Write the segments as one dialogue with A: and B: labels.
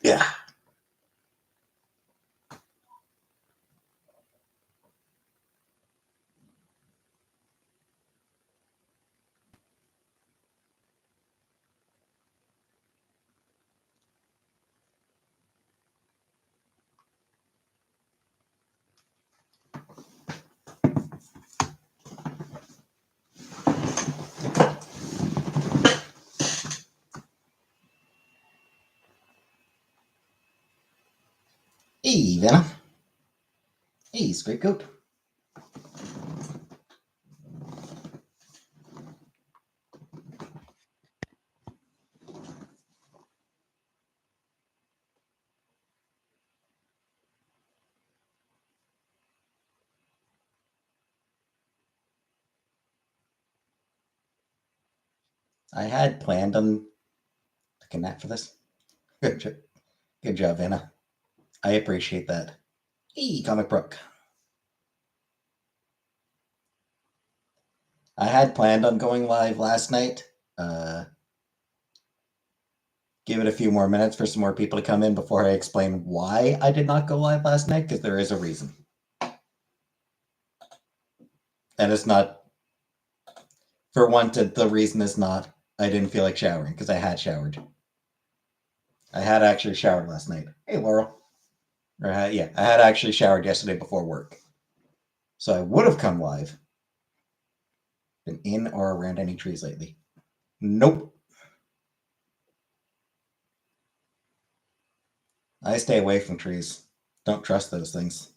A: Yeah. Hey, Venom. Hey, Straight Coat. I had planned on taking a nap for this. Good job, Anna. I appreciate that. Hey, Comic Brook. I had planned on going live last night. Give it a few more minutes for some more people to come in before I explain why I did not go live last night, because there is a reason. And it's not, for one, the reason is not I didn't feel like showering, because I had showered. I had actually showered last night. Hey, Laurel. Yeah, I had actually showered yesterday before work. So I would have come live. Been in or around any trees lately? Nope. I stay away from trees. Don't trust those things.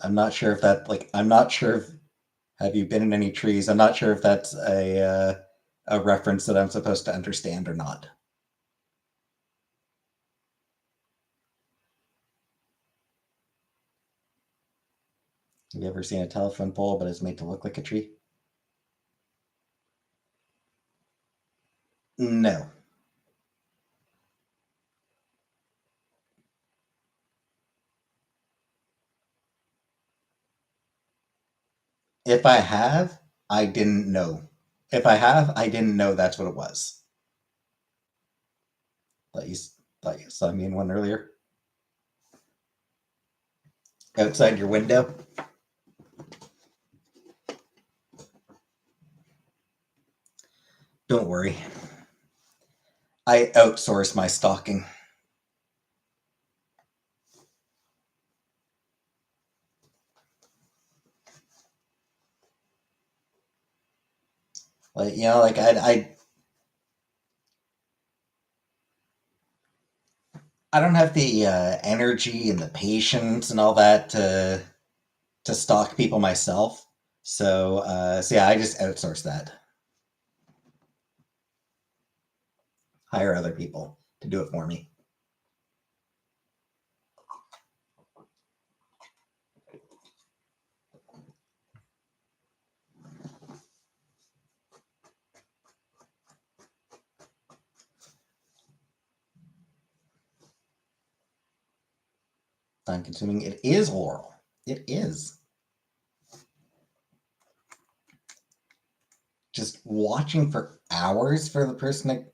A: I'm not sure if that I'm not sure if have you been in any trees. I'm not sure if that's a reference that I'm supposed to understand or not. Have you ever seen a telephone pole but it's made to look like a tree? No. If I have, I didn't know. If I have, I didn't know that's what it was. Thought you, thought you saw me in one earlier. Outside your window. Don't worry. I outsource my stalking. Like, you know, like I don't have the energy and the patience and all that to stalk people myself. So yeah, I just outsource that. Hire other people to do it for me. Time consuming. It is, Laurel. It is. Just watching for hours for the person to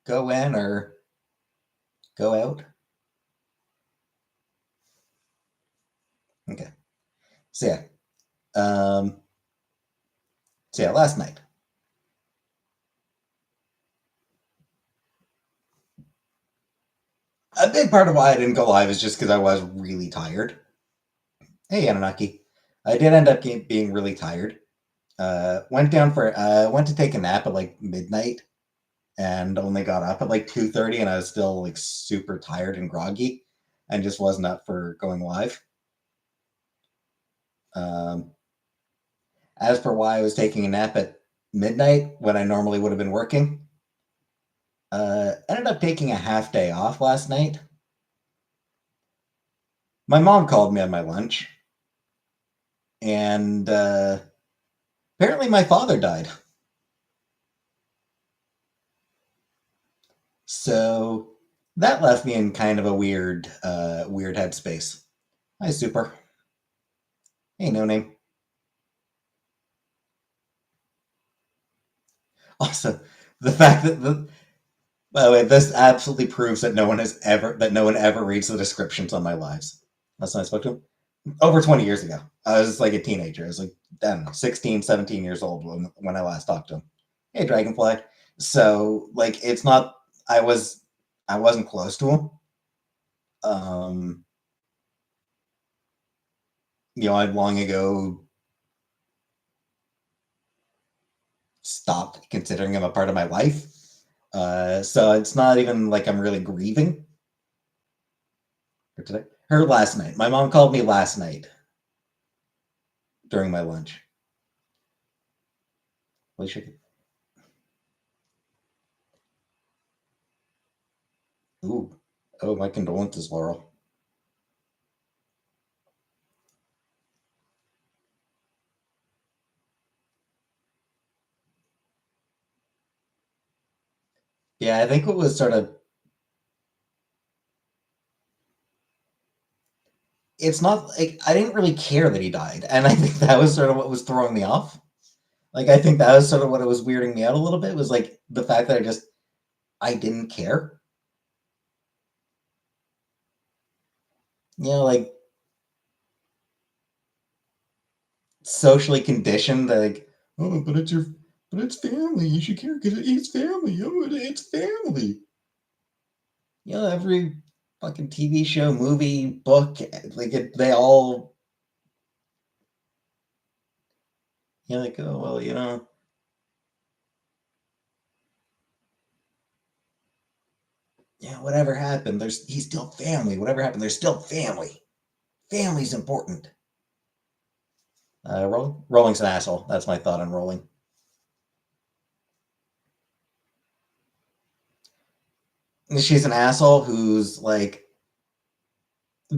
A: go in or go out. Okay. So yeah. Um, so yeah, last night. A big part of why I didn't go live is just because I was really tired. Hey, Anunnaki. I did end up being really tired. Went to take a nap at like midnight and only got up at like 2:30, and I was still like super tired and groggy and just wasn't up for going live. Um, as for why I was taking a nap at midnight when I normally would have been working, ended up taking a half day off last night. My mom called me on my lunch, and Apparently, my father died. So that left me in kind of a weird headspace. Hi, Super. Hey, no name. Also, the fact that by the way, this absolutely proves that no one ever reads the descriptions on my lives. Last time I spoke to him, over 20 years ago. I was like a teenager. I was like, I don't know, 16, 17 years old when I last talked to him. Hey, Dragonfly. So like, it's not. I was I wasn't close to him. Um, I'd long ago stopped considering him a part of my life. So it's not even like I'm really grieving for today. Her last night. My mom called me last night during my lunch. Alicia, ooh, oh, my condolences, Laurel. Yeah, I think what was sort of it's not like I didn't really care that he died, and I think that was sort of what was throwing me off. Like I think that was sort of what was weirding me out a little bit was like the fact that I didn't care. Like socially conditioned that like, oh, but it's family. You should care because it's family. Oh, it's family. Every fucking TV show, movie, book, like they all, like, oh well, whatever happened, he's still family. Whatever happened, there's still family. Family's important. Rolling's an asshole. That's my thought on Rolling. She's an asshole who's like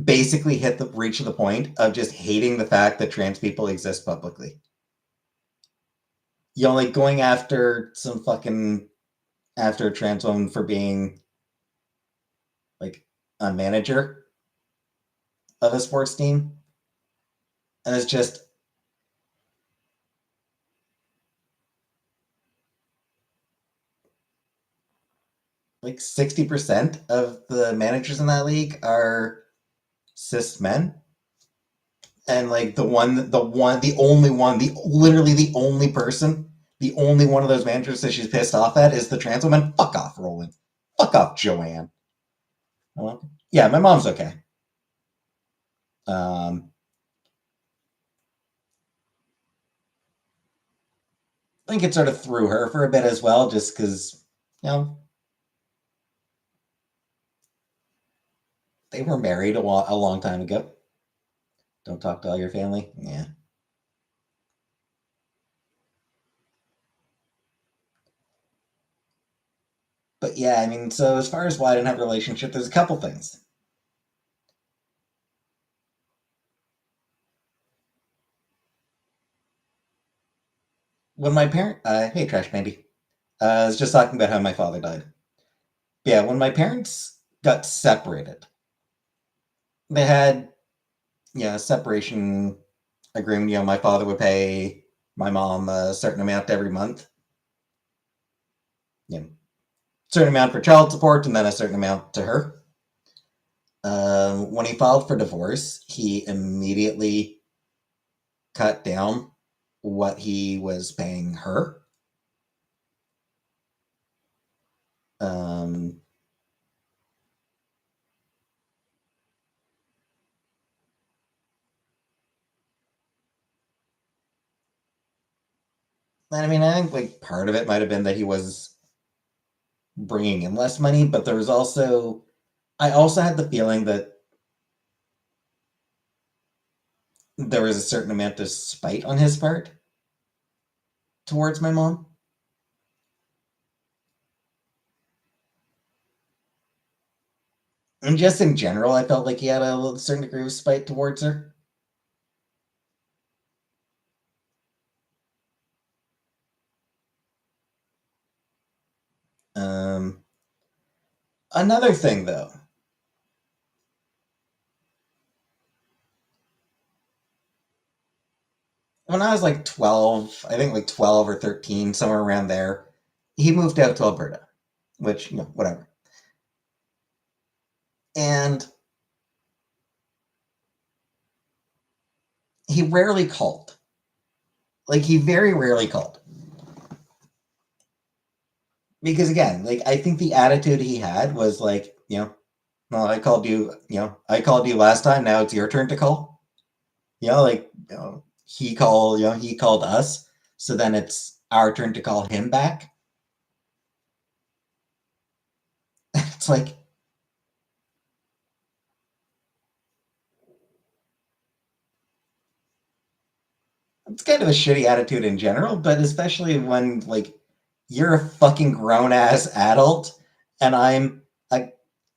A: basically reached the point of just hating the fact that trans people exist publicly. Like going after some fucking after a trans woman for being like a manager of a sports team, and it's just like 60% of the managers in that league are cis men. And like the only one, literally the only person, the only one of those managers that she's pissed off at is the trans woman. Fuck off, Roland. Fuck off, Joanne. Yeah, my mom's okay. I think it sort of threw her for a bit as well, just because, you know, they were married a long time ago. Don't talk to all your family. Yeah. But yeah, I mean, so as far as why I didn't have a relationship, there's a couple things. When my hey, Trash Bandy. I was just talking about how my father died. Yeah, when my parents got separated, they had, a separation agreement. My father would pay my mom a certain amount every month. Certain amount for child support and then a certain amount to her. When he filed for divorce, he immediately cut down what he was paying her. Um, and I mean, I think like part of it might have been that he was bringing in less money, but there was also, I also had the feeling that there was a certain amount of spite on his part towards my mom. And just in general, I felt like he had a certain degree of spite towards her. Another thing, though, when I was like 12, I think like 12 or 13, somewhere around there, he moved out to Alberta, which, whatever. And he rarely called. Like, he very rarely called. Because again, like, I think the attitude he had was like, well, I called you last time, now it's your turn to call. Like, he called us, so then it's our turn to call him back. It's like, it's kind of a shitty attitude in general, but especially when like you're a fucking grown ass adult and I'm a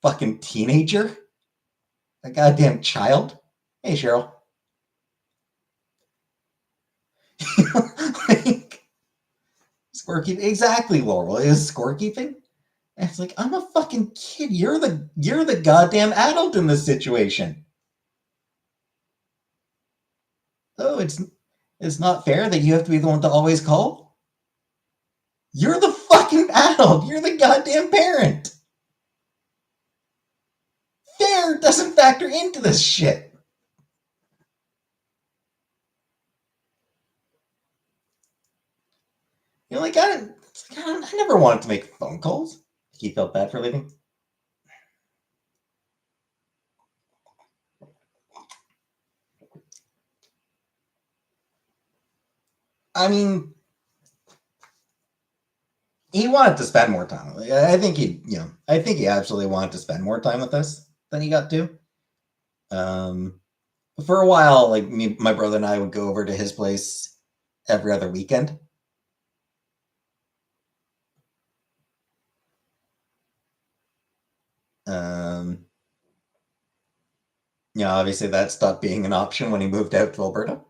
A: fucking teenager, a goddamn child. Hey, Cheryl. Like, scorekeeping. Exactly, Laurel. It is scorekeeping. And it's like, I'm a fucking kid. You're the goddamn adult in this situation. Oh, it's not fair that you have to be the one to always call. You're the fucking adult. You're the goddamn parent. Fair doesn't factor into this shit. Like, I never wanted to make phone calls. He felt bad for leaving. I mean, he wanted to spend more time. I think I think he absolutely wanted to spend more time with us than he got to. Um, for a while, like my brother and I would go over to his place every other weekend. Um, obviously that stopped being an option when he moved out to Alberta.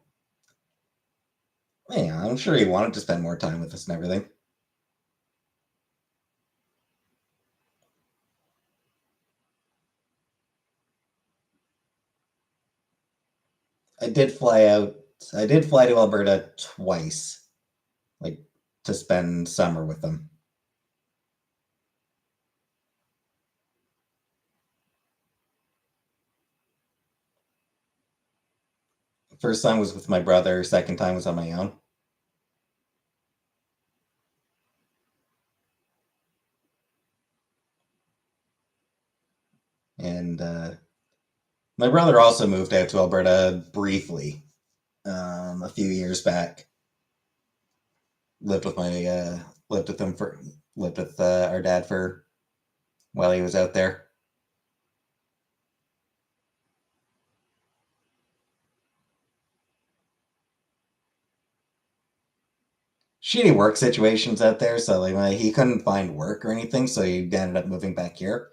A: Yeah, I'm sure he wanted to spend more time with us and everything. I did fly out. I did fly to Alberta twice, like to spend summer with them. First time was with my brother. Second time was on my own. And my brother also moved out to Alberta briefly a few years back. Lived with my lived with him for lived with our dad for while he was out there. Shitty work situations out there, so like he couldn't find work or anything, so he ended up moving back here.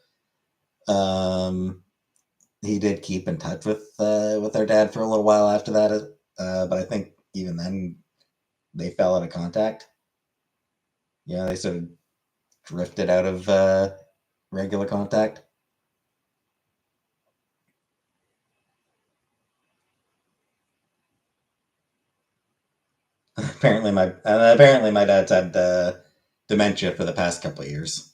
A: Um, he did keep in touch with our dad for a little while after that, but I think even then they fell out of contact. They sort of drifted out of regular contact. Apparently my dad's had dementia for the past couple of years.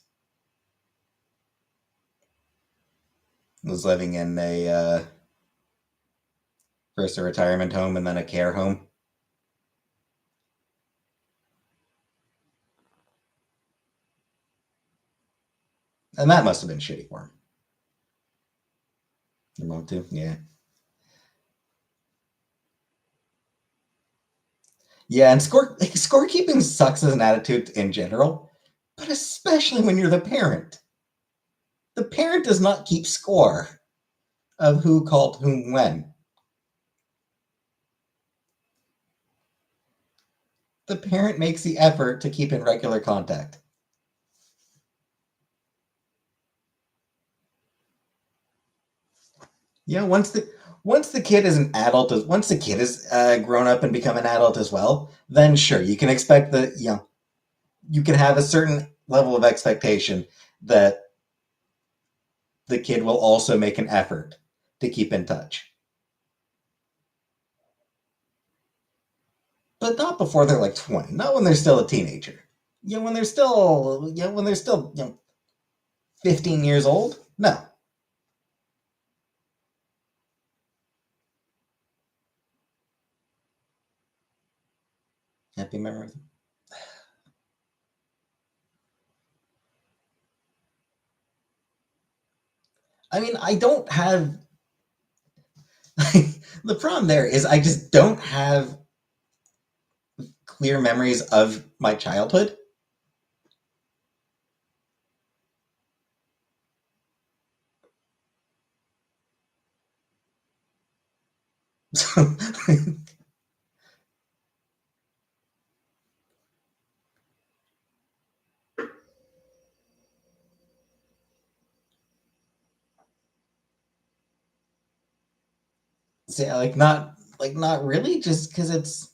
A: Was living in a first a retirement home and then a care home. And that must have been shitty for him. Your mom too? Yeah. Yeah, and scorekeeping sucks as an attitude in general, but especially when you're the parent. The parent does not keep score of who called whom when. The parent makes the effort to keep in regular contact. Once the kid is an adult, once the kid is grown up and become an adult as well, then sure you can expect that you can have a certain level of expectation that the kid will also make an effort to keep in touch. But not before they're like 20, not when they're still a teenager. When they're still, 15 years old, no. Happy memories. I mean, I don't have. The problem there is I just don't have clear memories of my childhood. So, so yeah, not really, just because it's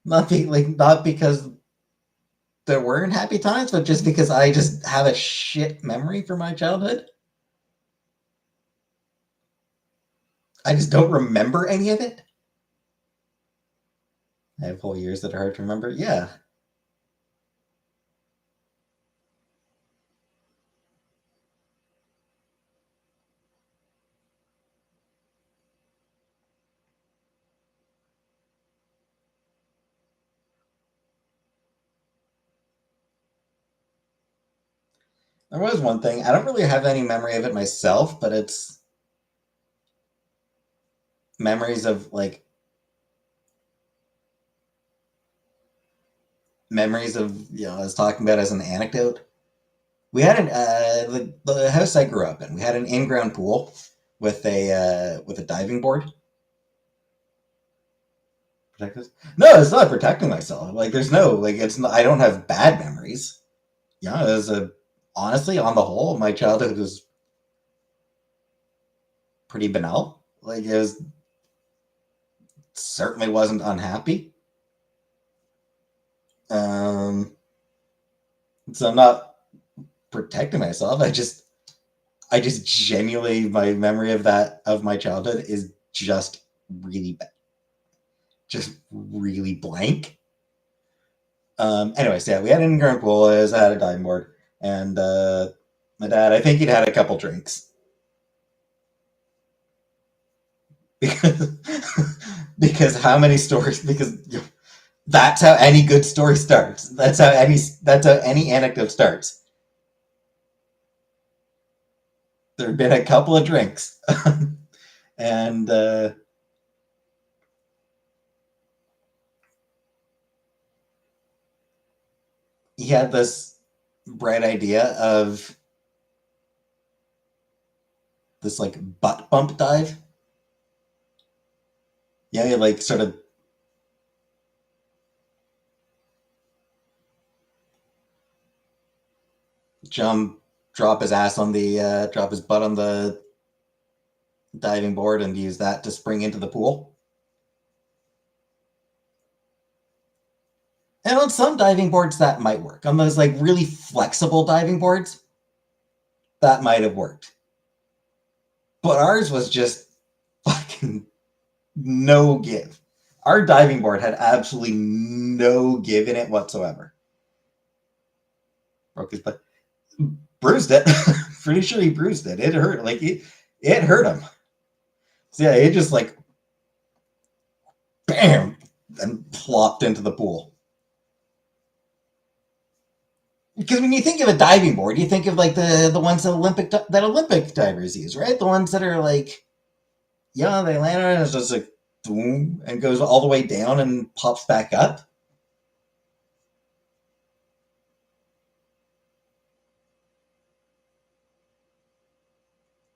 A: not because there weren't happy times, but just because I just have a shit memory for my childhood. I just don't remember any of it. I have whole years that are hard to remember. Yeah. There was one thing. I don't really have any memory of it myself, but it's memories of I was talking about as an anecdote. We had the house I grew up in. We had an in-ground pool with a diving board. Protect us? No, it's not protecting myself. There's no it's not, I don't have bad memories. Yeah, it was a honestly on the whole, my childhood was pretty banal. It was certainly wasn't unhappy. Um, so I'm not protecting myself. I just genuinely my memory of my childhood is just really bad, just really blank. Anyways, yeah, we had an in-ground pool. I had a diving board, and my dad, I think he'd had a couple drinks because because how many stories? Because that's how any good story starts. That's how any anecdote starts. There had been a couple of drinks, and he had this bright idea of this butt bump dive. Yeah, he sort of jump, drop his ass on the drop his butt on the diving board and use that to spring into the pool. And on some diving boards that might work. On those really flexible diving boards, that might have worked. But ours was just fucking no give. Our diving board had absolutely no give in it whatsoever. Broke his butt. Bruised it. Pretty sure he bruised it. It hurt. It hurt him. So yeah, it just bam and plopped into the pool. Because when you think of a diving board, you think of the ones that Olympic divers use, right? The ones that are they land on it and it's just boom and goes all the way down and pops back up.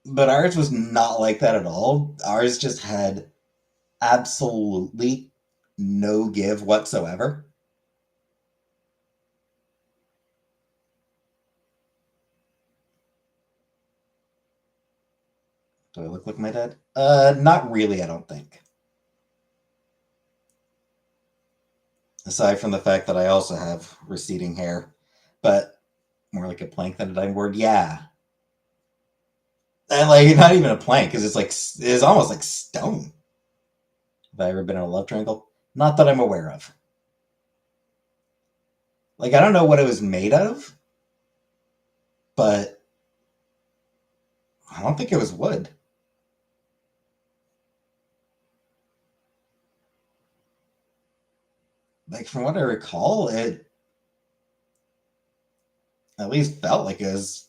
A: But ours was not like that at all. Ours just had absolutely no give whatsoever. Do I look like my dad? Not really, I don't think. Aside from the fact that I also have receding hair. But More like a plank than a diving board. Yeah, and like not even a plank because it's almost like stone. Have I ever been in a love triangle? Not that I'm aware of. Like I don't know what it was made out of, but I don't think it was wood. Like from what I recall, it at least felt like it was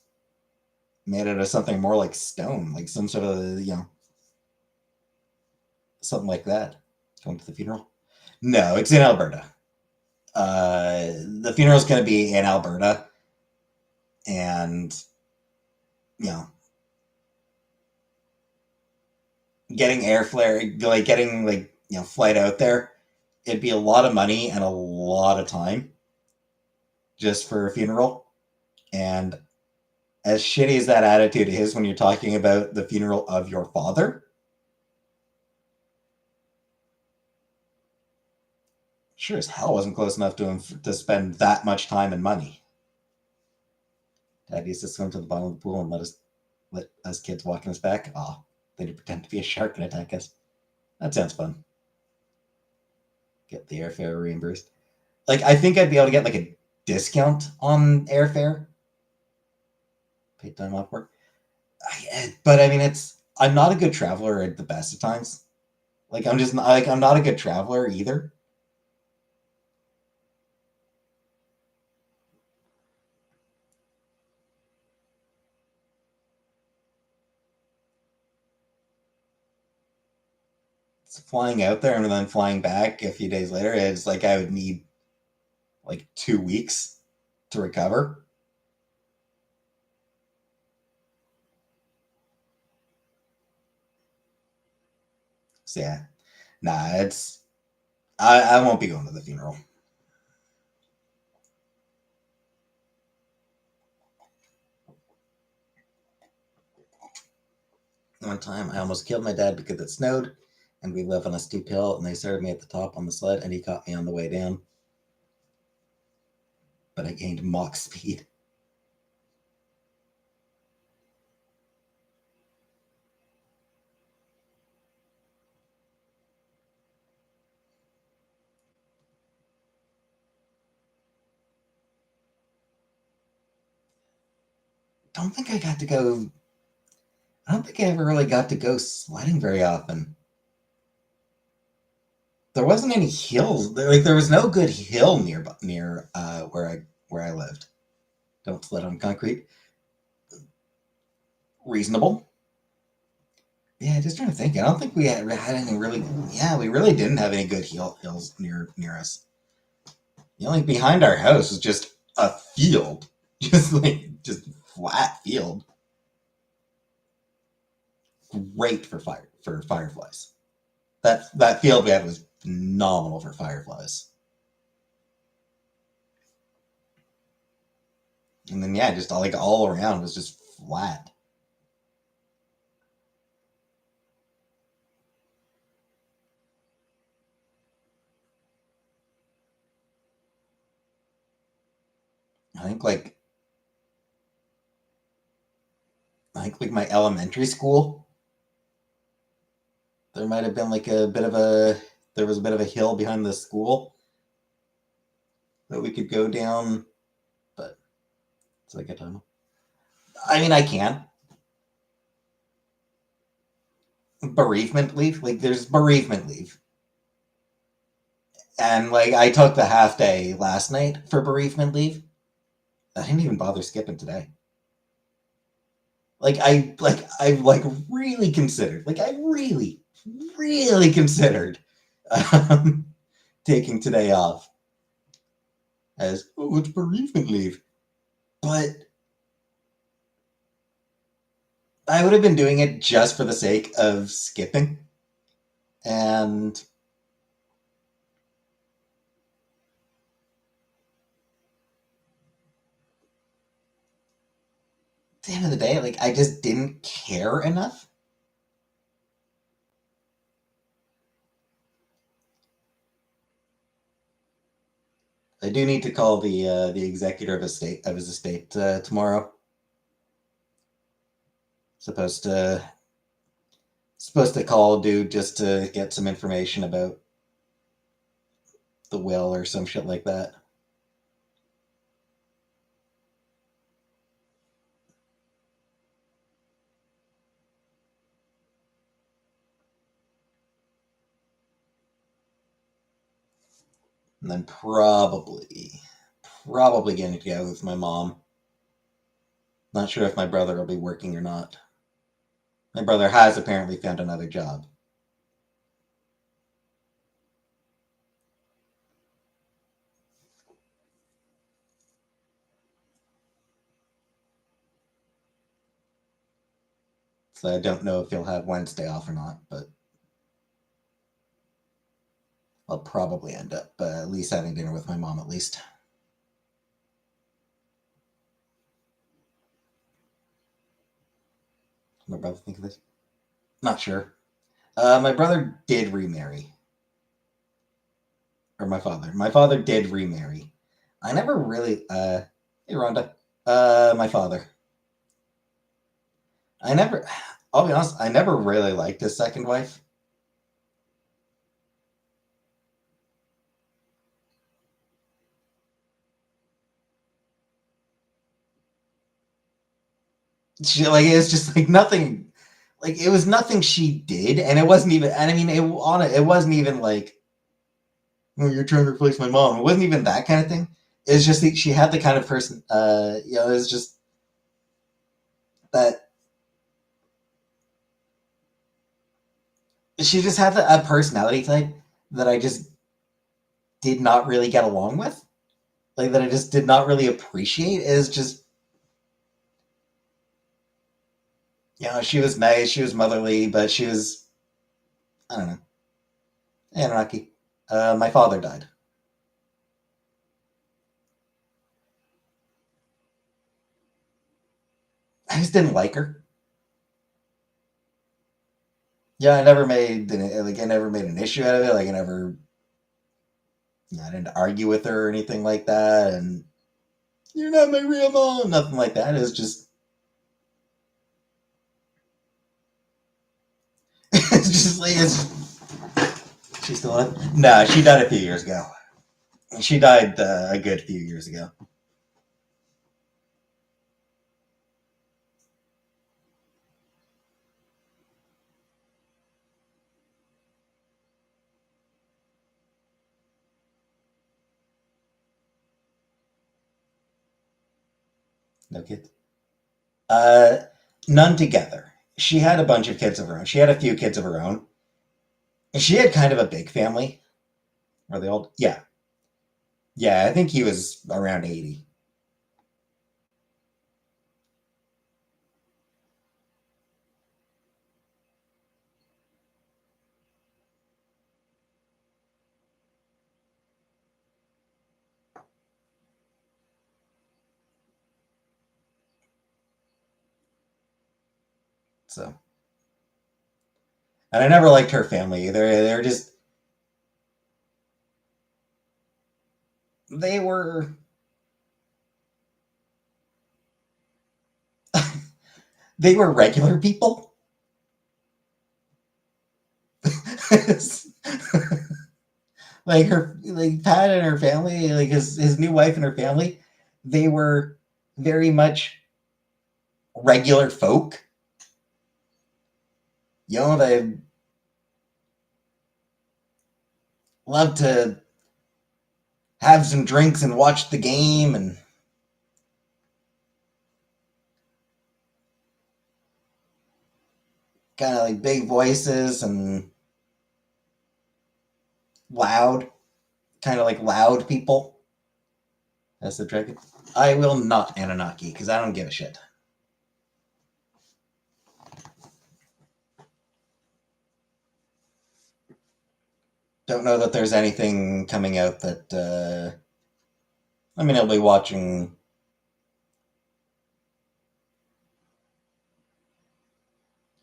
A: made out of something more like stone, like some sort of something like that. Going to the funeral? No, it's in Alberta. The funeral's going to be in Alberta, and you know, getting airfare, like getting like flight out there, it'd be a lot of money and a lot of time just for a funeral. And as shitty as that attitude is when you're talking about the funeral of your father, sure as hell wasn't close enough to him to spend that much time and money. Dad used to swim to the bottom of the pool and let us kids walk in his back. Oh, then he'd pretend to be a shark and attack us. That sounds fun. Get the airfare reimbursed. Like I think I'd be able to get like a discount on airfare. Paid time off work. But I mean, I'm not a good traveler at the best of times. Like I'm just not, like I'm not a good traveler either. So flying out there and then flying back a few days later, it's like I would need like 2 weeks to recover. So yeah, nah, I won't be going to the funeral. One time, I almost killed my dad because it snowed, and we live on a steep hill, and they started me at the top on the sled, and he caught me on the way down, but I gained Mach speed. Don't think I got to go. I don't think I ever really got to go sledding very often. There wasn't any hills. Like there was no good hill near where I lived. Don't sled on concrete. Reasonable. Yeah, just trying to think. I don't think we had any really. Yeah, we really didn't have any good hills near us. The only behind our house was just a field, just flat field. Great for fireflies. That field we had was phenomenal for fireflies. And then yeah, just all around was just flat. I think like like my elementary school, there might have been like a bit of a there was a bit of a hill behind the school that we could go down, but it's like a tunnel. I mean, I can bereavement leave. Like there's bereavement leave, and like I took the half day last night for bereavement leave. I didn't even bother skipping today. I really considered. Like I really considered um, taking today off as it's bereavement leave, but I would have been doing it just for the sake of skipping. And at the end of the day, like I just didn't care enough. I do need to call the executor of his estate tomorrow. Supposed to supposed to call dude just to get some information about the will or some shit like that. And then probably getting together with my mom. Not sure if my brother will be working or not. My brother has apparently found another job. So I don't know if he'll have Wednesday off or not, but I'll probably end up at least having dinner with my mom at least. My brother think of this? Not sure. My brother did remarry. Or my father. My father did remarry. I never really hey Rhonda. My father. I never I'll be honest, I never really liked his second wife. She like it's just like nothing like it was nothing she did, and it wasn't even and I mean it wasn't even like oh, you're trying to replace my mom. It wasn't even that kind of thing. It's just that she had the kind of person it's just that she just had a personality type that I just did not really get along with. Like that I just did not really appreciate is just she was nice, she was motherly, but she was I don't know. Anunnaki. My father died. I just didn't like her. Yeah, I never made an issue out of it. Like I never I didn't argue with her or anything like that, and you're not my real mom, nothing like that. It was just it's just like she's still alive. No, she died a few years ago. She died a good few years ago. No kids. Uh, None together. She had a bunch of kids of her own. She had a few kids of her own. She had kind of a big family. Are they old? Yeah, yeah. I think he was around 80. So, and I never liked her family either. They're just they were they were regular people. Like like Pat and her family, like his new wife and her family, they were very much regular folk. They loved to have some drinks and watch the game and kind of like big voices and loud, kind of like loud people. That's the dragon. I will not Anunnaki because I don't give a shit. Don't know that there's anything coming out that. I mean, I'll be watching.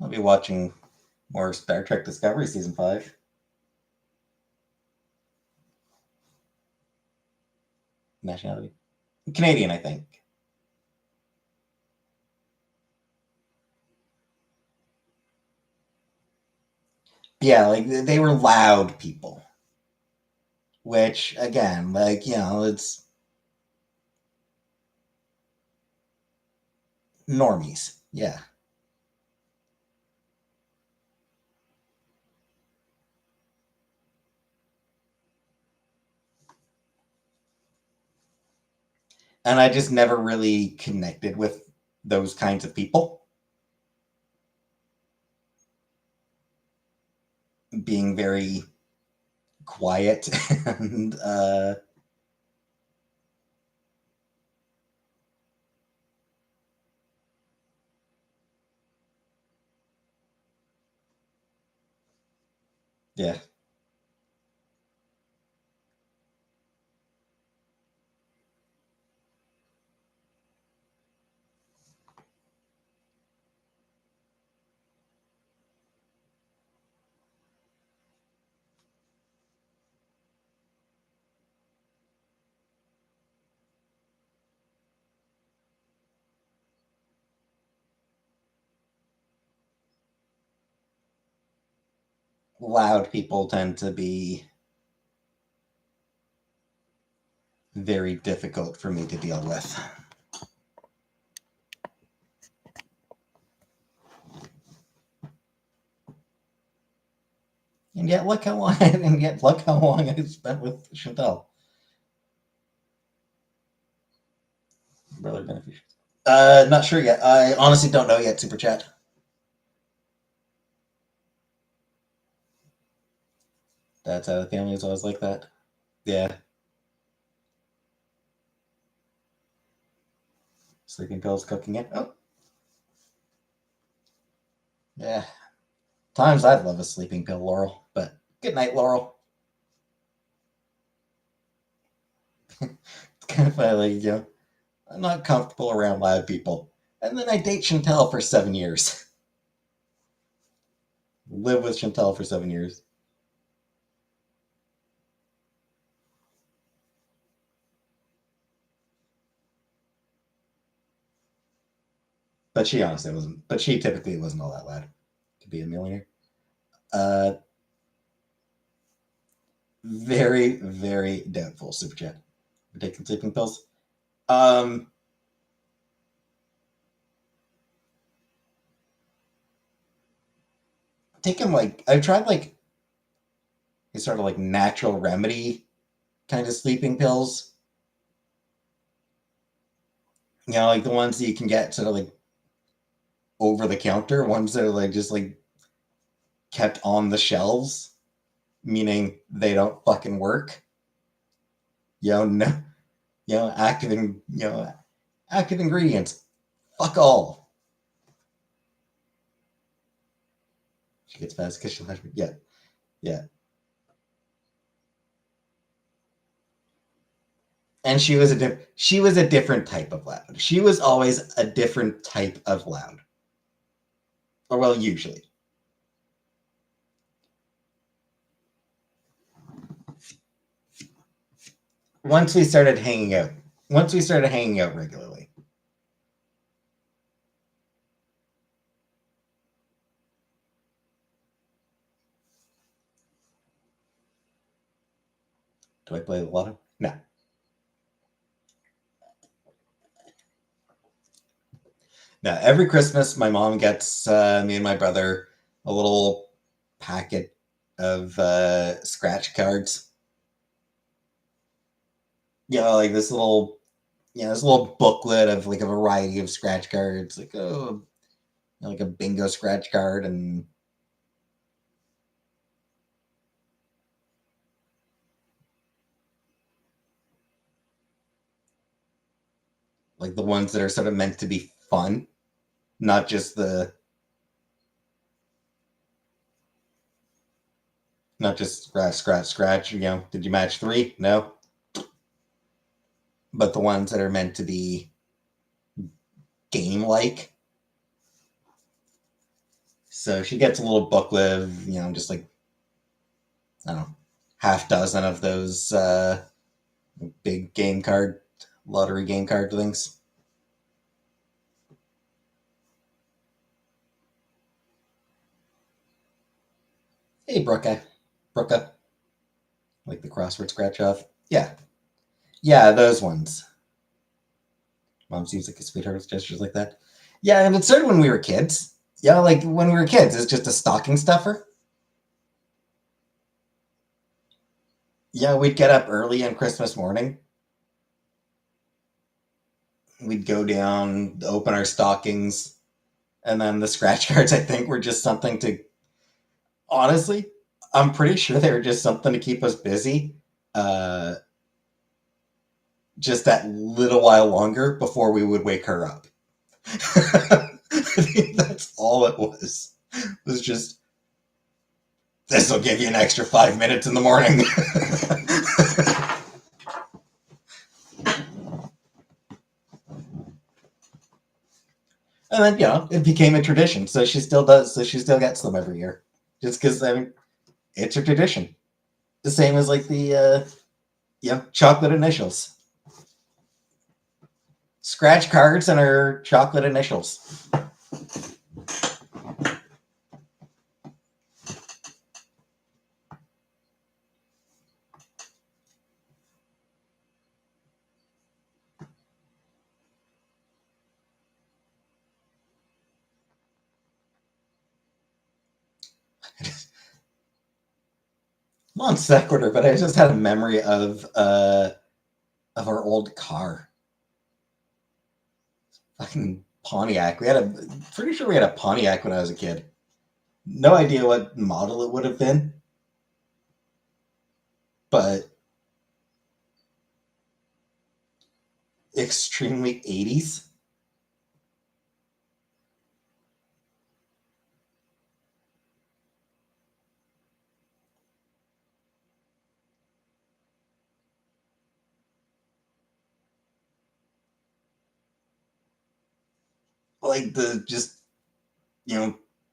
A: I'll be watching more Star Trek Discovery season 5. nationality? Canadian, I think. Yeah, like they were loud people, which again, like it's normies. Yeah. And I just never really connected with those kinds of people, being very quiet and yeah, loud people tend to be very difficult for me to deal with. And yet, look how long. And yet, look how long I spent with Chantel. Brother beneficiaries. Not sure yet. I honestly don't know yet. Super chat. That's how the family is always like that. Yeah. Sleeping pills cooking it. Oh. Yeah. Times I'd love a sleeping pill, Laurel. But good night, Laurel. It's kind of funny, like, I'm not comfortable around loud people. And then I date Chantel for 7 years. Live with Chantel for 7 years. But she honestly wasn't. But she typically wasn't all that loud to be a millionaire. Uh, very, very doubtful. Super chat. We're taking sleeping pills. Um, taken like I've tried like these sort of like natural remedy kind of sleeping pills. Like the ones that you can get sort of like over the counter, ones that are like just like kept on the shelves, meaning they don't fucking work. No, active ingredients. Fuck all. She gets fast because she'll have yeah, yeah. And she was a different type of loud. She was always a different type of loud. Or well, usually. Once we started hanging out. Once we started hanging out regularly. Do I play the lotto? No. No. Every Christmas, my mom gets me and my brother a little packet of scratch cards. Like this little booklet of like a variety of scratch cards, like like a bingo scratch card and like the ones that are sort of meant to be fun, not just scratch. Did you match three? No. But the ones that are meant to be game like. So she gets a little booklet of, just like, I don't know, half dozen of those big game card lottery game card things. Hey, Brooka, like the crossword scratch off. Yeah, yeah, those ones. Mom seems like a sweetheart with gestures like that. Yeah, and it started when we were kids. Yeah, like when we were kids, it's just a stocking stuffer. Yeah, we'd get up early on Christmas morning. We'd go down, open our stockings, and then the scratch cards, I think, were just something to. Honestly, I'm pretty sure they were just something to keep us busy. Uh, just that little while longer before we would wake her up. I think that's all it was. It was just, this will give you an extra 5 minutes in the morning. And then, it became a tradition. So she still does. So she still gets them every year. Just because, I mean, it's a tradition. The same as like the, chocolate initials. Scratch cards and her chocolate initials. Non sequitur, but I just had a memory of our old car. Fucking Pontiac. Pretty sure we had a Pontiac when I was a kid. No idea what model it would have been, but extremely 80s. Like the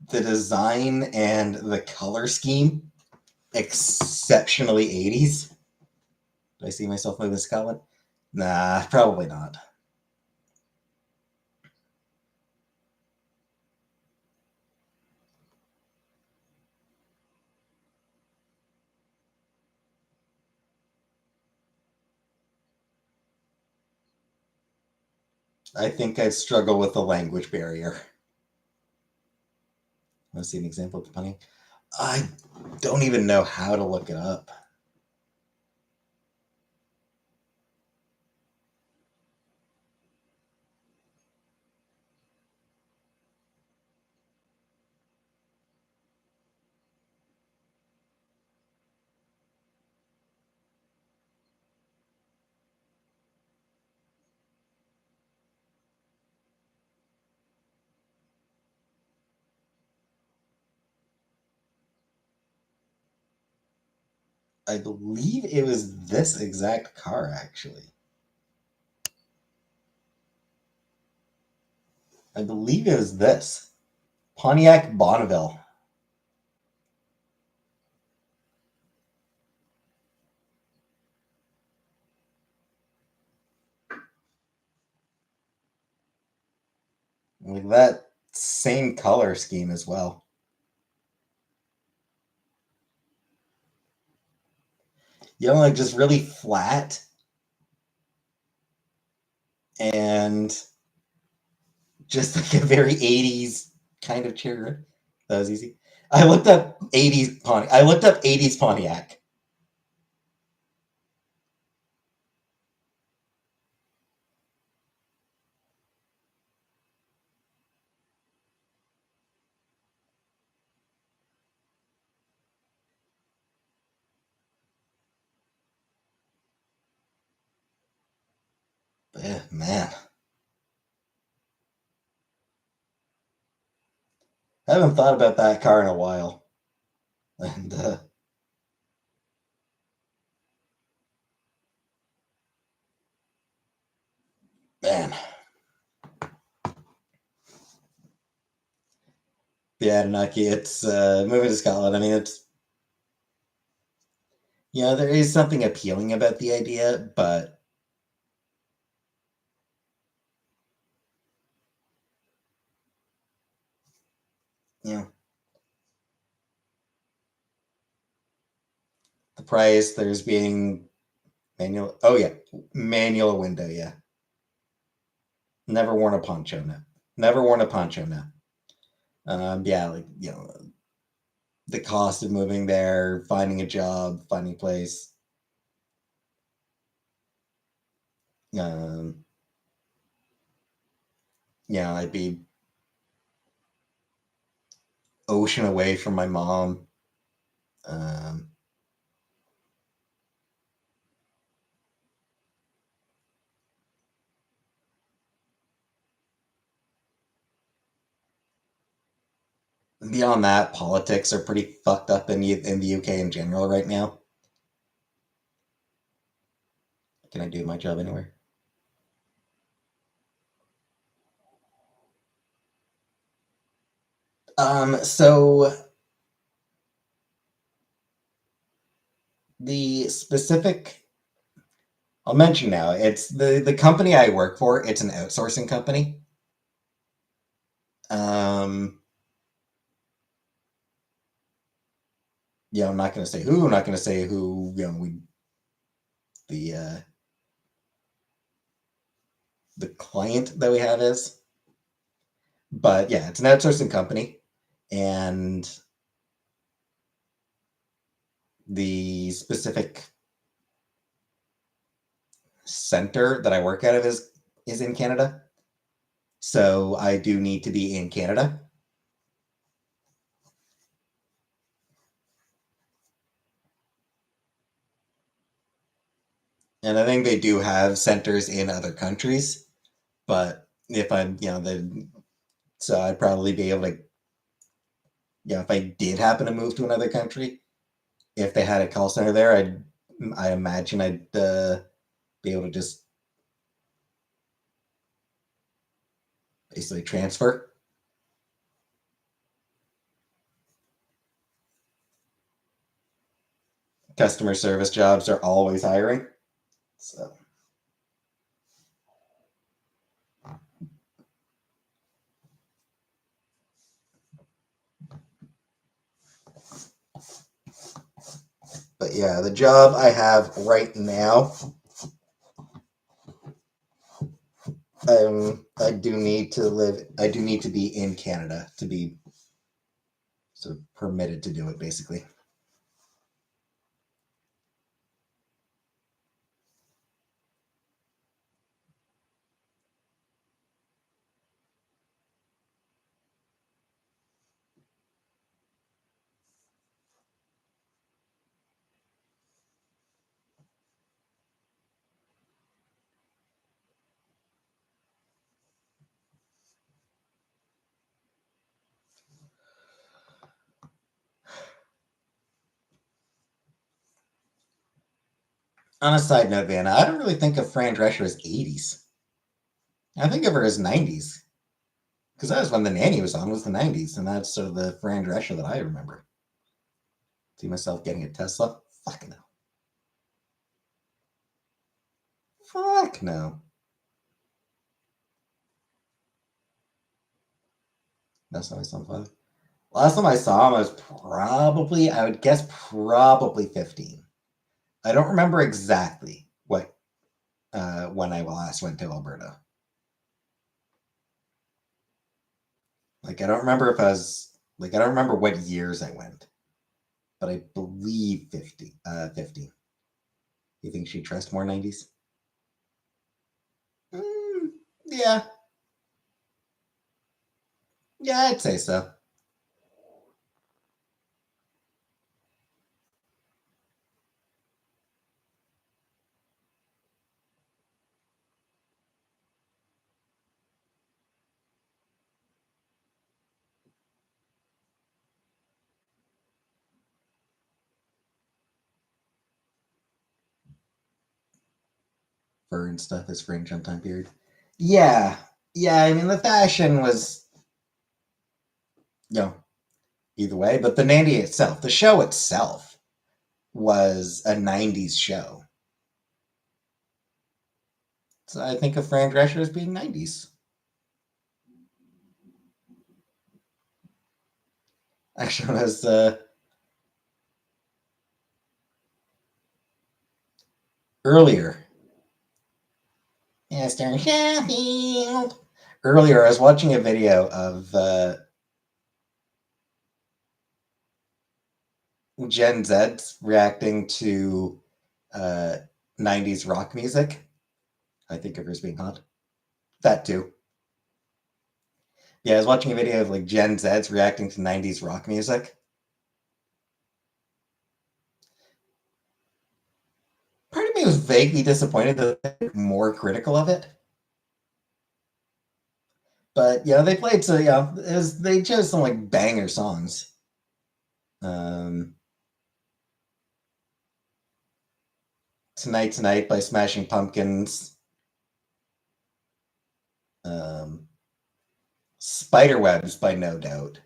A: design and the color scheme, exceptionally 80s. Do I see myself moving Scotland? Nah, probably not. I think I'd struggle with the language barrier. Let's see an example of the punny. I don't even know how to look it up. I believe it was this exact car, actually. I believe it was this Pontiac Bonneville. Like that same color scheme as well. Like just really flat and just like a very 80s kind of chair. That was easy. I looked up 80s Pontiac. But, man, I haven't thought about that car in a while. And man, yeah, Anunnaki. It's moving to Scotland. I mean, it's there is something appealing about the idea, but you know, the price, there's being manual. Oh, yeah. Manual window. Yeah. Never worn a poncho. No. Never worn a poncho. No. Yeah. Like, the cost of moving there, finding a job, finding a place. Um, I'd be ocean away from my mom. Um, Beyond that, politics are pretty fucked up in the UK in general right now. Can I do my job anywhere? So the specific I'll mention now, it's the company I work for, it's an outsourcing company. Um, I'm not gonna say who, I'm not gonna say who, the uh the client that we have is. But yeah, it's an outsourcing company, and the specific center that I work out of is in Canada. So I do need to be in Canada. And I think they do have centers in other countries, but if I'm, so I'd probably be able to, if I did happen to move to another country, if they had a call center there, I imagine I'd be able to just basically transfer. Customer service jobs are always hiring. So, but yeah, the job I have right now, I do need to live. I do need to be in Canada to be sort of permitted to do it, basically. On a side note, Vanna, I don't really think of Fran Drescher as 80s. I think of her as 90s. Because that was when the nanny was on, was the 90s, and that's sort of the Fran Drescher that I remember. See myself getting a Tesla? Fuck no. Fuck no. That's not my son, father. Last time I saw him, I was probably, I would guess, probably 15. I don't remember exactly when I last went to Alberta. Like, I don't remember if I was, like, I don't remember what years I went, but I believe 50, 15. You think she'd trust more 90s? Mm, yeah, yeah, I'd say so. Fur and stuff is fringe on time period. Yeah, yeah. I mean, the fashion was, you know, either way, but the nanny itself, the show itself, was a 90s show. So I think of Fran Drescher as being 90s. Actually, it was earlier. Mr. Sheffield. Earlier, I was watching a video of Gen Z's reacting to uh, 90s rock music. I think of her as being hot. That too. Yeah, I was watching a video of like Gen Z's reacting to 90s rock music. Part of me was vaguely disappointed that they were more critical of it. But yeah, they played so yeah, they chose some like banger songs. Um, Tonight by Smashing Pumpkins. Um, Spiderwebs by No Doubt.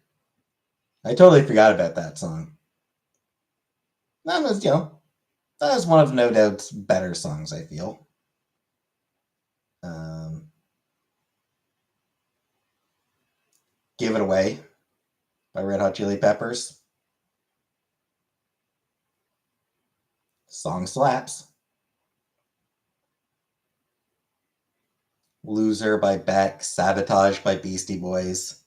A: I totally forgot about that song. That was, that was one of No Doubt's better songs, I feel. Um, Give It Away by Red Hot Chili Peppers. Song slaps. Loser by Beck. Sabotage by Beastie Boys.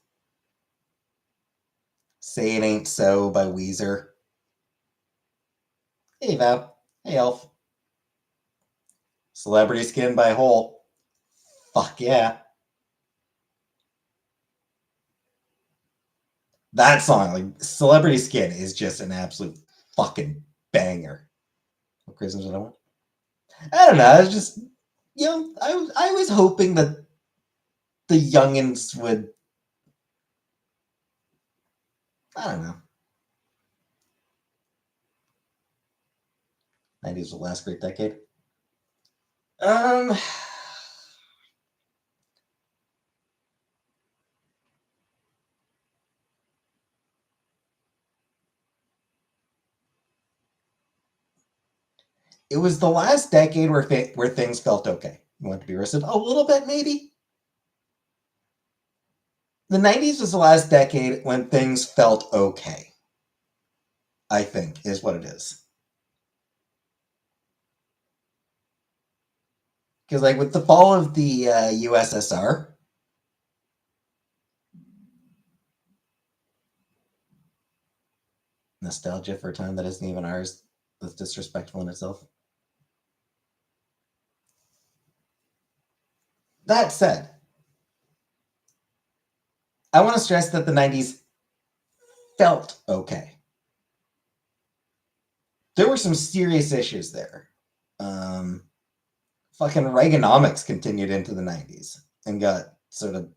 A: Say It Ain't So by Weezer. Hey, Val. Hey, Elf. Celebrity Skin by Hole. Fuck yeah. That song, like Celebrity Skin, is just an absolute fucking banger. What Christmas did I want? I don't know. I was just, I was hoping that the youngins would, I don't know. 90s was the last great decade. Um, it was the last decade where things felt okay. You want to be arrested a little bit, maybe. The 90s was the last decade when things felt okay. I think is what it is. Because like with the fall of the USSR, nostalgia for a time that isn't even ours, that's disrespectful in itself. That said, I want to stress that the 90s felt okay. There were some serious issues there. Um, Fucking Reaganomics continued into the 90s and got sort of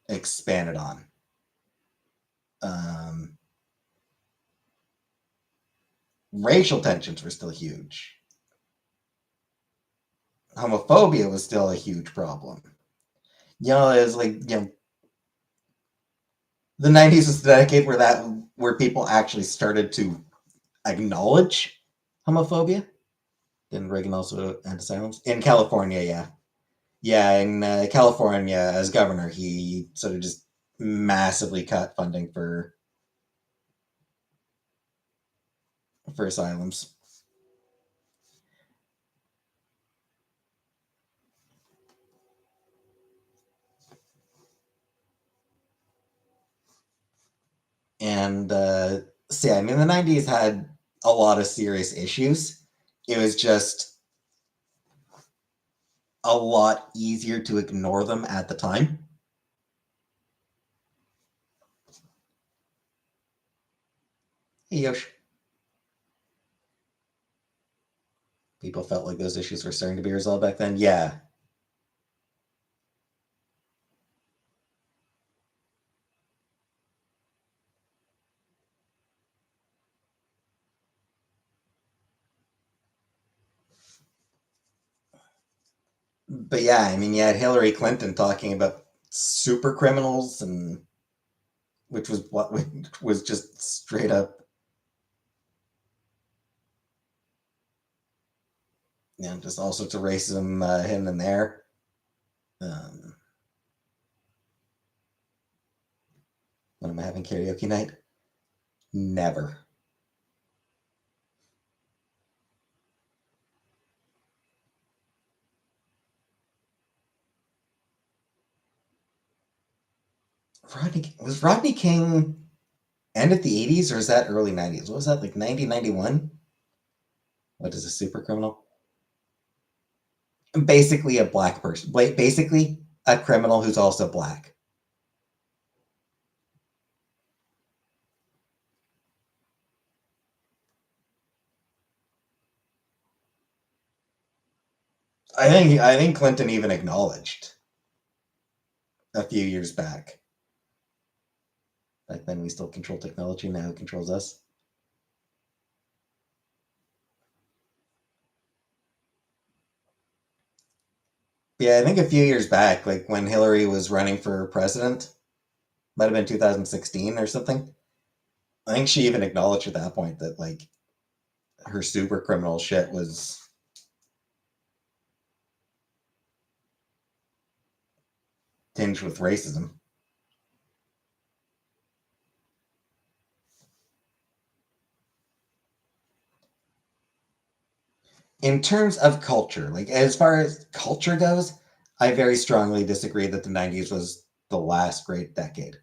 A: expanded on. Um, Racial tensions were still huge. Homophobia was still a huge problem. It was like, the 90s was the decade where people actually started to acknowledge homophobia. Didn't Reagan also end asylums? In California, yeah. Yeah, in California, as governor, he sort of just massively cut funding for asylums. And see, I mean, the 90s had a lot of serious issues. It was just a lot easier to ignore them at the time. Hey, Yosh. People felt like those issues were starting to be resolved back then. Yeah. But yeah, I mean, you had Hillary Clinton talking about super criminals, and which was what was just straight up, just all sorts of racism hidden in there. Um, When am I having karaoke night? Never. Was Rodney King end of the 80s or is that early 90s? What was that, like 1991? What is a super criminal? Basically a black person. Basically a criminal who's also black. I think Clinton even acknowledged a few years back. Back then we still control technology, now it controls us. Yeah, I think a few years back, like when Hillary was running for president, might have been 2016 or something. I think she even acknowledged at that point that like her super criminal shit was tinged with racism. In terms of culture, like as far as culture goes, I very strongly disagree that the 90s was the last great decade.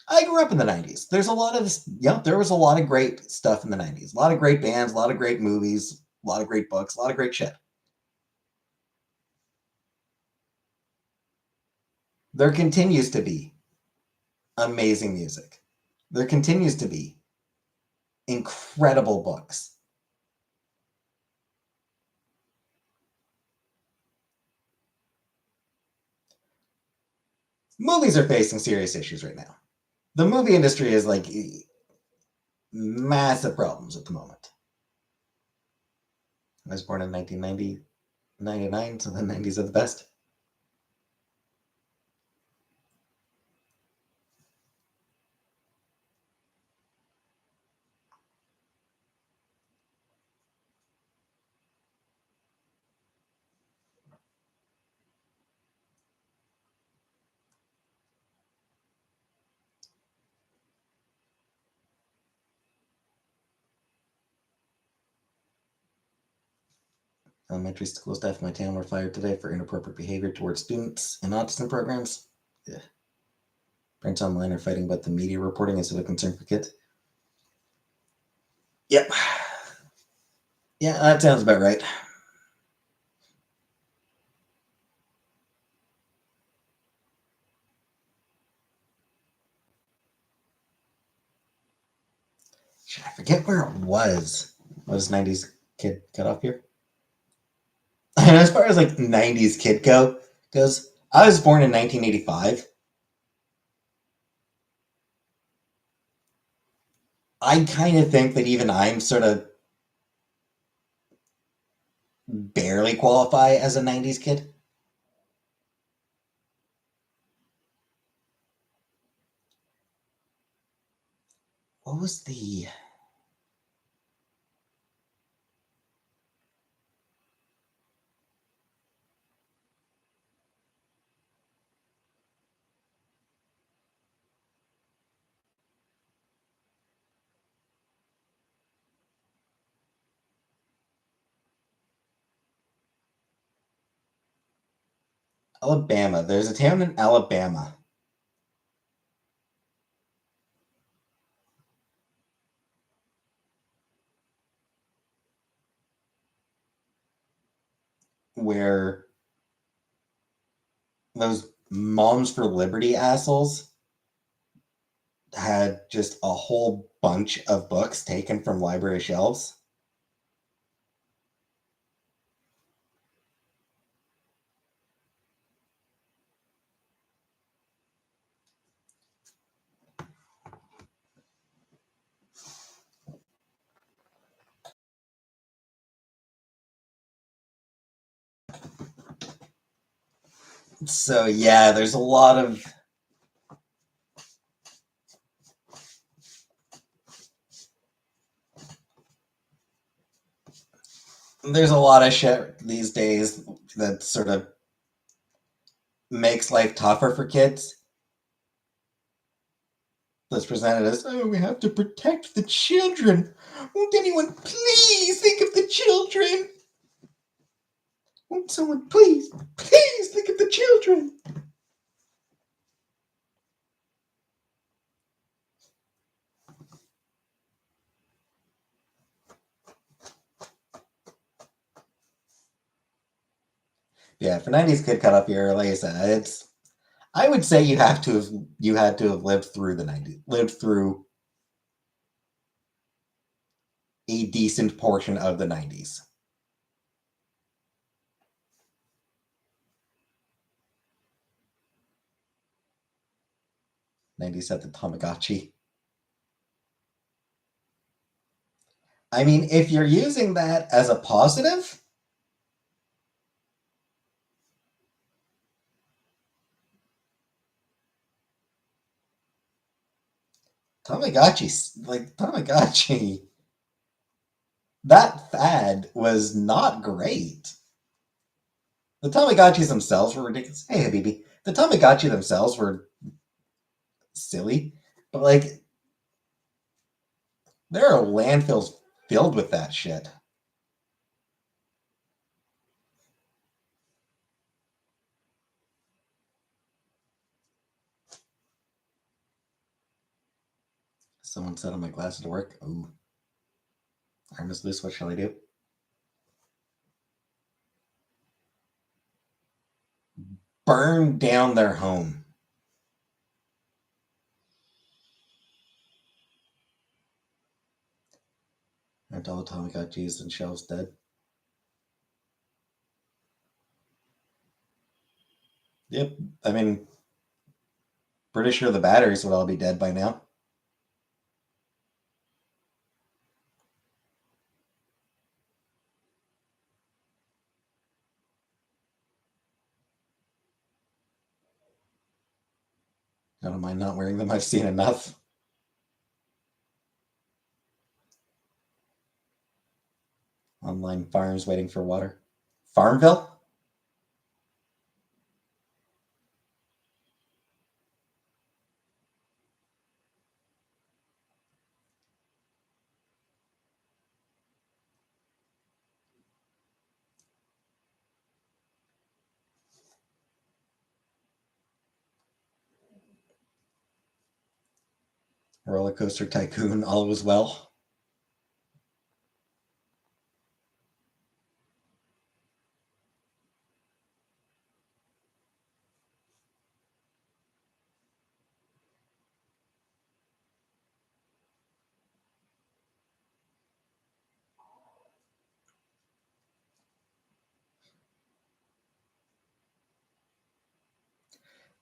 A: I grew up in the 90s. There's a lot of, yeah, there was a lot of great stuff in the 90s. A lot of great bands, a lot of great movies, a lot of great books, a lot of great shit. There continues to be amazing music. There continues to be incredible books. Movies are facing serious issues right now. The movie industry is like massive problems at the moment. I was born in 1990, 99, so the 90s are the best. Elementary school staff in my town were fired today for inappropriate behavior towards students in autism programs. Yeah. Parents online are fighting about the media reporting instead of concern for kids. Yep. Yeah, that sounds about right. I forget where it was. What does 90s kid cut off here? And as far as like 90s kid goes, I was born in 1985. I kind of think that even I'm sort of barely qualify as a 90s kid. What was the Alabama? There's a town in Alabama where those Moms for Liberty assholes had just a whole bunch of books taken from library shelves. So yeah, there's a lot of shit these days that sort of makes life tougher for kids. that's presented as, oh, we have to protect the children. Won't anyone please think of the children? Won't someone please think of the children? Yeah, for 90s kid cut off year, like I said, it's. I would say you had to have lived through the 90s, lived through a decent portion of the 90s. 90s had the Tamagotchi. I mean, if you're using that as a positive, Tamagotchi, that fad was not great. The Tamagotchis themselves were ridiculous. Hey, Habibi. The Tamagotchi themselves were silly, but like, there are landfills filled with that shit. Someone said on my glasses to work. Ooh, arm is loose. What shall I do? Burn down their home. Aren't all Tamagotchis and shelves dead? Yep. I mean, pretty sure the batteries would all be dead by now. I don't mind not wearing them. I've seen enough. Online farms waiting for water. Farmville? Roller Coaster Tycoon, all was well.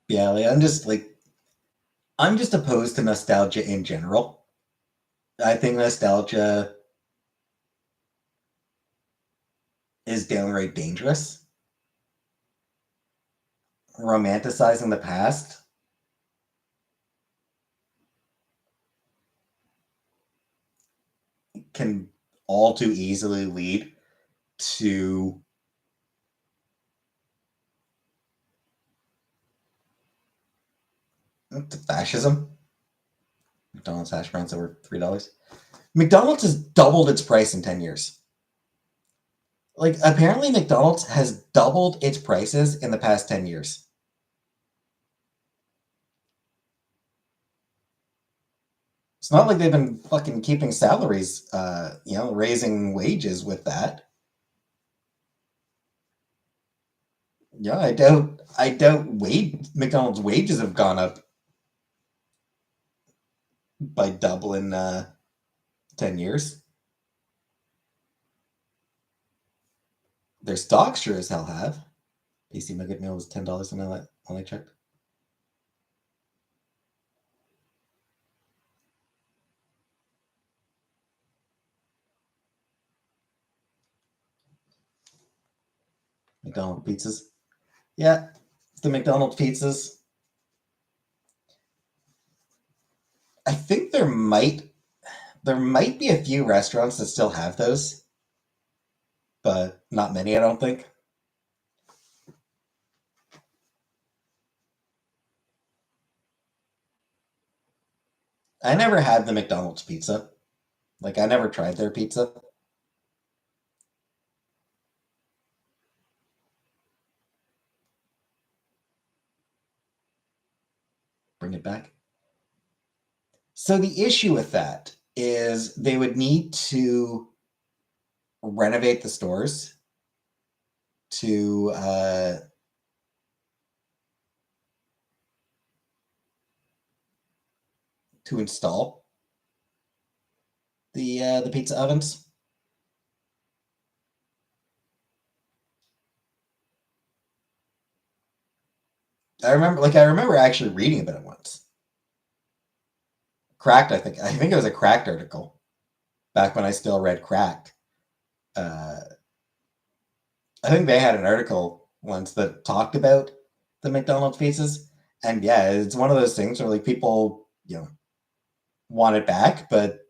A: Yeah, I'm just opposed to nostalgia in general. I think nostalgia is downright dangerous. Romanticizing the past can all too easily lead to fascism. McDonald's hash browns over $3. McDonald's has doubled its price in 10 years. Like, apparently, McDonald's has doubled its prices in the past 10 years. It's not like they've been fucking keeping salaries, raising wages with that. Yeah, I doubt McDonald's wages have gone up by double in 10 years. Their stocks sure as hell have. PC Nugget meal was $10 when I checked. McDonald's pizzas. Yeah, the McDonald's pizzas. I think there might be a few restaurants that still have those, but not many, I don't think. I never had the McDonald's pizza. Like, I never tried their pizza. Bring it back. So the issue with that is they would need to renovate the stores to install the pizza ovens. I remember actually reading about it once. Cracked, I think it was a Cracked article back when I still read Cracked. Uh, I think they had an article once that talked about the McDonald's pizzas, and yeah, it's one of those things where like people want it back, but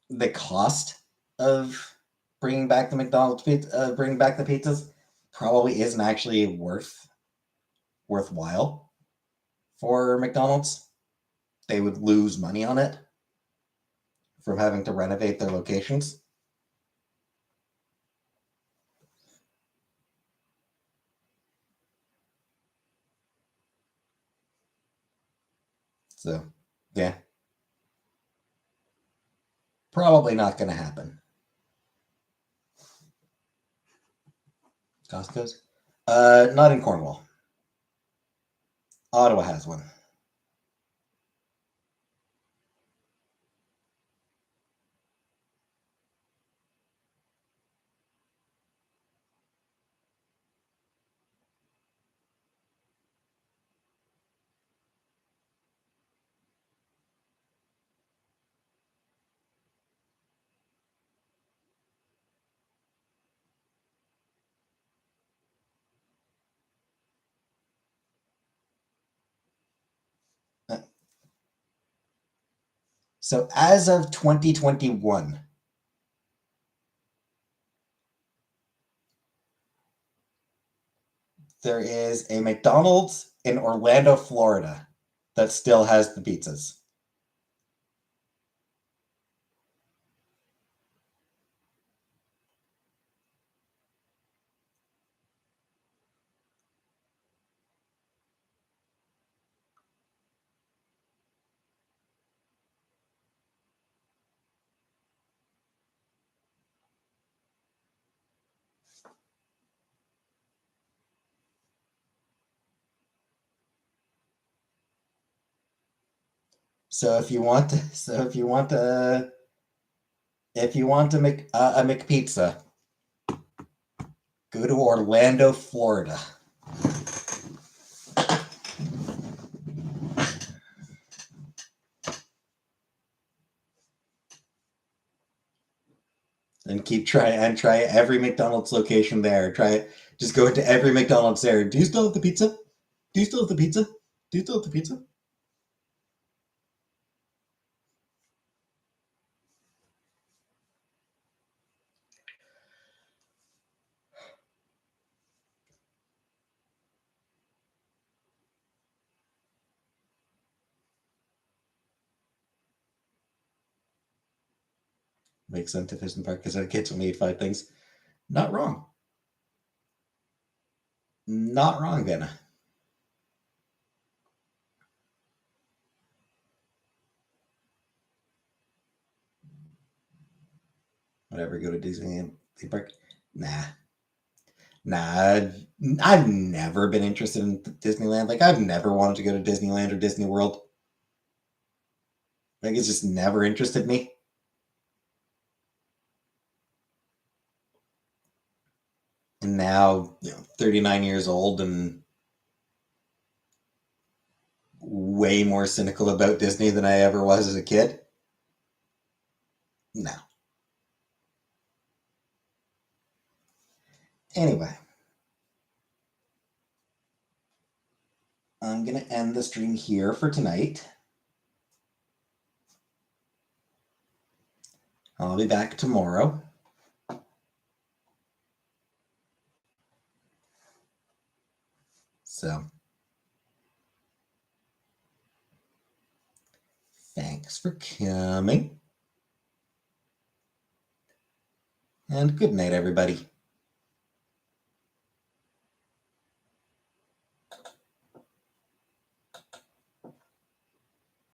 A: the cost of bringing back the pizzas, probably isn't actually worthwhile for McDonald's. They would lose money on it from having to renovate their locations. So, yeah, probably not going to happen. Costco's? Not in Cornwall. Ottawa has one. So, as of 2021, there is a McDonald's in Orlando, Florida that still has the pizzas. So if you want to make a McPizza, go to Orlando, Florida. And try every McDonald's location there. Try it. Just go into every McDonald's there. Do you still have the pizza? Do you still have the pizza? Do you still have the pizza? Makes sense if isn't part because our kids only eat five things. Not wrong. Not wrong, Vanna. Whatever, go to Disneyland theme park. Nah. Nah. I've never been interested in Disneyland. Like I've never wanted to go to Disneyland or Disney World. Like it's just never interested me. And now, 39 years old and way more cynical about Disney than I ever was as a kid. No. Anyway, I'm going to end the stream here for tonight. I'll be back tomorrow. So, thanks for coming. And good night, everybody.